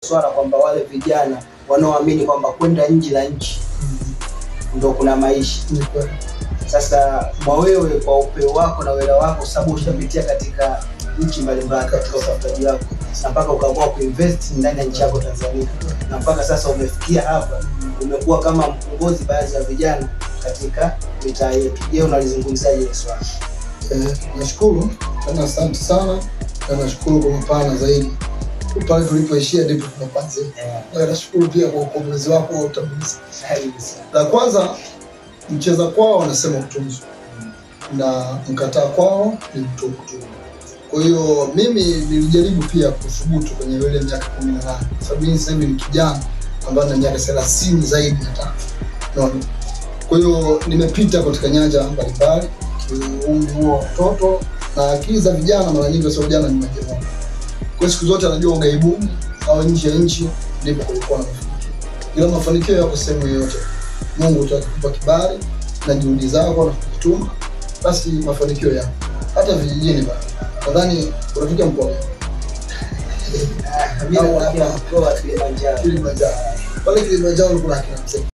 swala kwamba wale vijana wanaoamini kwamba kwenda nje la nchi ndio kuna maisha. Sasa kwa wewe, kwa upeo wako na uelewa wako, sababu ushapitia katika nchi mbalimbali katika utafutaji wako na mpaka ukaamua kuinvest ndani ya nchi yako Tanzania, na mpaka sasa umefikia hapa, umekuwa kama mkongozi baadhi ya vijana katika mitaa yetu. Je, unalizungumzaje hili swala? Nashukuru na asante sana, na nashukuru kwa mapana zaidi. Pale tulipoishia ndipo tunapanza. Nashukuru pia kwa ukombozi wako wa utambuzi. La kwanza, mcheza kwao wanasema kutunzwa, na mkataa kwao ni mtupu. Kwa hiyo mimi nilijaribu pia kuthubutu kwenye ile miaka 18. Sababu mimi sasa hivi ni kijana ambaye ana miaka 30 zaidi hata. Kwa hiyo nimepita katika nyanja mbalimbali, umri huo watoto na akili za vijana. Mara nyingi sio vijana ni majeruhi. Kwa siku zote anajua ugaibuni au nje ya nchi ndipo kulikuwa na mafanikio. Ila mafanikio yako sehemu yoyote, Mungu atakupa kibali na juhudi zako na kujituma, basi mafanikio yako. Hata vijijini bana, nadhani unafika mkoa Mimi na mkoa wa Kilimanjaro. Pale Kilimanjaro kuna kina mzee